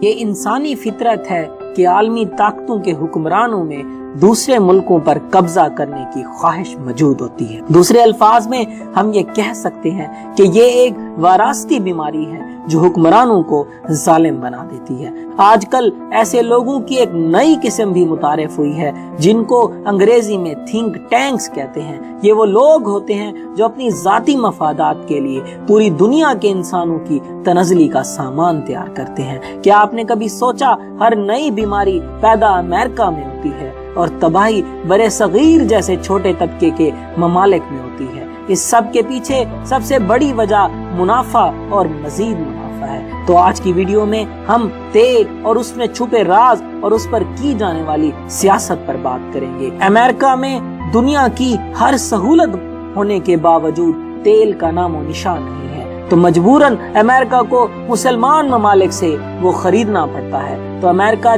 یہ انسانی فطرت ہے کہ عالمی طاقتوں کے حکمرانوں میں دوسرے ملکوں پر قبضہ کرنے کی خواہش موجود ہوتی ہے۔ دوسرے الفاظ میں ہم یہ کہہ سکتے ہیں کہ یہ ایک وراثتی بیماری ہے جو حکمرانوں کو ظالم بنا دیتی ہے۔ آج کل ایسے لوگوں کی ایک نئی قسم بھی متعارف ہوئی ہے جن کو انگریزی میں تھنک ٹینکس کہتے ہیں۔ یہ وہ لوگ ہوتے ہیں جو اپنی ذاتی مفادات کے لیے پوری دنیا کے انسانوں کی تنزلی کا سامان تیار کرتے ہیں۔ کیا آپ نے کبھی سوچا ہر نئی بیماری پیدا امریکہ میں ہوتی ہے اور تباہی برے صغیر جیسے چھوٹے طبقے کے ممالک میں ہوتی ہے؟ اس سب کے پیچھے سب سے بڑی وجہ منافع اور مزید منافع ہے۔ تو آج کی ویڈیو میں ہم تیل اور اس میں چھپے راز اور اس پر کی جانے والی سیاست پر بات کریں گے۔ امریکہ میں دنیا کی ہر سہولت ہونے کے باوجود تیل کا نام و نشان نہیں ہے، تو مجبوراً امریکہ کو مسلمان ممالک سے وہ خریدنا پڑتا ہے۔ تو امریکہ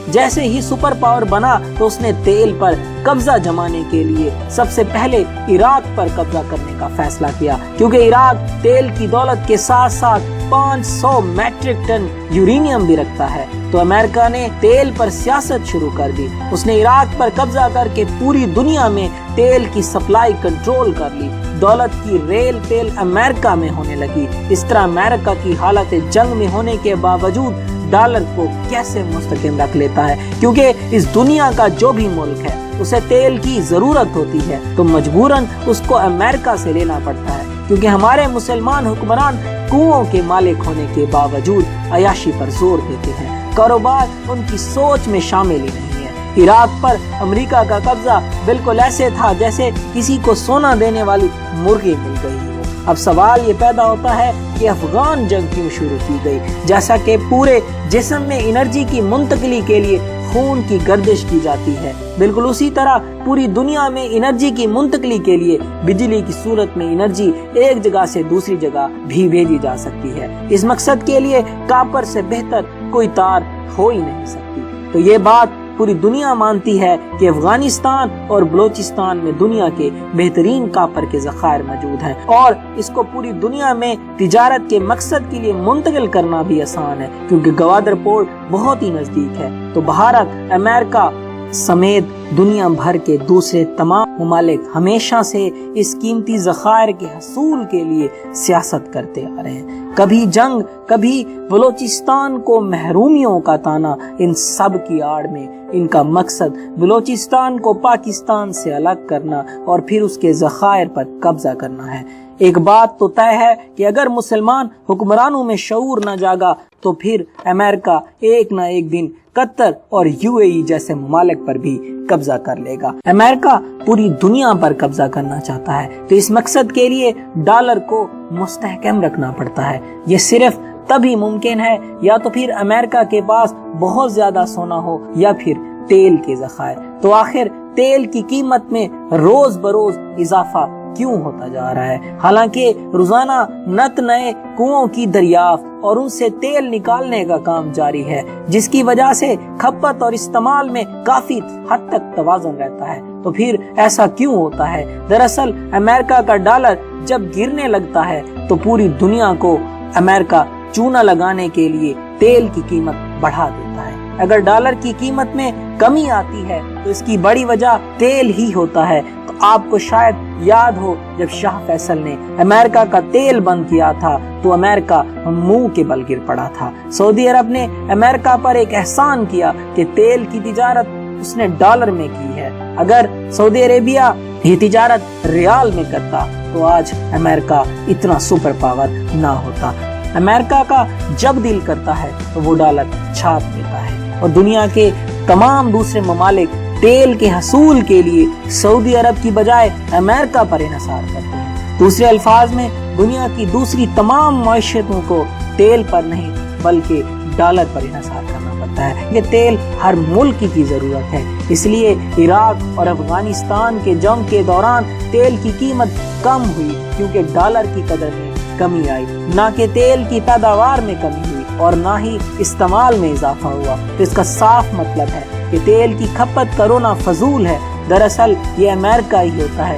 جیسے ہی سپر پاور بنا تو اس نے تیل پر قبضہ جمانے کے لیے سب سے پہلے عراق پر قبضہ کرنے کا فیصلہ کیا، کیونکہ عراق تیل کی دولت کے ساتھ ساتھ 500 میٹرک ٹن یورینیم بھی رکھتا ہے۔ تو امریکہ نے تیل پر سیاست شروع کر دی۔ اس نے عراق پر قبضہ کر کے پوری دنیا میں تیل کی سپلائی کنٹرول کر لی۔ دولت کی ریل تیل امریکہ میں ہونے لگی۔ اس طرح امریکہ کی حالت جنگ میں ہونے کے باوجود ڈالر کو کیسے مستحکم رکھ لیتا ہے، کیونکہ اس دنیا کا جو بھی ملک ہے اسے تیل کی ضرورت ہوتی ہے تو مجبوراً اس کو امریکہ سے لینا پڑتا ہے، کیونکہ ہمارے مسلمان حکمران کنوؤں کے مالک ہونے کے باوجود عیاشی پر زور دیتے ہیں۔ کاروبار ان کی سوچ میں شامل ہی نہیں ہے۔ عراق پر امریکہ کا قبضہ بالکل ایسے تھا جیسے کسی کو سونا دینے والی مرغی مل گئی ہو۔ اب سوال یہ پیدا ہوتا ہے کہ افغان جنگ کیوں شروع کی گئی؟ جیسا کہ پورے جسم میں انرجی کی منتقلی کے لیے خون کی گردش کی جاتی ہے، بالکل اسی طرح پوری دنیا میں انرجی کی منتقلی کے لیے بجلی کی صورت میں انرجی ایک جگہ سے دوسری جگہ بھی بھیجی جا سکتی ہے۔ اس مقصد کے لیے کاپر سے بہتر کوئی تار ہو ہی نہیں سکتی۔ تو یہ بات پوری دنیا مانتی ہے کہ افغانستان اور بلوچستان میں دنیا کے بہترین کاپر کے ذخائر موجود ہیں، اور اس کو پوری دنیا میں تجارت کے مقصد کے لیے منتقل کرنا بھی آسان ہے، کیونکہ گوادر پورٹ بہت ہی نزدیک ہے۔ تو بھارت، امریکہ سمیت دنیا بھر کے دوسرے تمام ممالک ہمیشہ سے اس قیمتی ذخائر کے حصول کے لیے سیاست کرتے آ رہے ہیں۔ کبھی جنگ، کبھی بلوچستان کو محرومیوں کا تانا، ان سب کی آڑ میں ان کا مقصد بلوچستان کو پاکستان سے الگ کرنا اور پھر اس کے ذخائر پر قبضہ کرنا ہے۔ ایک بات تو طے ہے کہ اگر مسلمان حکمرانوں میں شعور نہ جاگا تو پھر امریکہ ایک نہ ایک دن قطر اور UAE جیسے ممالک پر بھی قبضہ کر لے گا۔ امریکہ پوری دنیا پر قبضہ کرنا چاہتا ہے، تو اس مقصد کے لیے ڈالر کو مستحکم رکھنا پڑتا ہے۔ یہ صرف تبھی ممکن ہے یا تو پھر امریکہ کے پاس بہت زیادہ سونا ہو یا پھر تیل کے ذخائر۔ تو آخر تیل کی قیمت میں روز بروز اضافہ کیوں ہوتا جا رہا ہے؟ حالانکہ روزانہ نت نئے کنوؤں کی دریافت اور ان سے تیل نکالنے کا کام جاری ہے، جس کی وجہ سے کھپت اور استعمال میں کافی حد تک توازن رہتا ہے۔ تو پھر ایسا کیوں ہوتا ہے؟ دراصل امریکہ کا ڈالر جب گرنے لگتا ہے تو پوری دنیا کو امریکہ چونا لگانے کے لیے تیل کی قیمت بڑھا دیتا ہے۔ اگر ڈالر کی قیمت میں کمی آتی ہے تو اس کی بڑی وجہ تیل ہی ہوتا ہے۔ تو آپ کو شاید یاد ہو جب شاہ فیصل نے امریکہ کا تیل بند کیا تھا تو امریکہ منہ کے بل گر پڑا تھا۔ سعودی عرب نے امریکہ پر ایک احسان کیا کہ تیل کی تجارت اس نے ڈالر میں کی ہے۔ اگر سعودی عربیہ یہ تجارت ریال میں کرتا تو آج امریکہ اتنا سپر پاور نہ ہوتا۔ امریکہ کا جب دل کرتا ہے تو وہ ڈالر چھاپ دیتا ہے، اور دنیا کے تمام دوسرے ممالک تیل کے حصول کے لیے سعودی عرب کی بجائے امریکہ پر انحصار کرتے ہیں۔ دوسرے الفاظ میں دنیا کی دوسری تمام معیشتوں کو تیل پر نہیں بلکہ ڈالر پر انحصار کرنا پڑتا ہے۔ یہ تیل ہر ملک کی ضرورت ہے، اس لیے عراق اور افغانستان کے جنگ کے دوران تیل کی قیمت کم ہوئی، کیونکہ ڈالر کی قدر میں کمی آئی، نہ کہ تیل کی پیداوار میں کمی ہوئی اور نہ ہی استعمال میں اضافہ ہوا۔ تو اس کا صاف مطلب ہے کہ تیل کی کھپت کرنا فضول ہے۔ دراصل یہ امریکہ ہی ہوتا ہے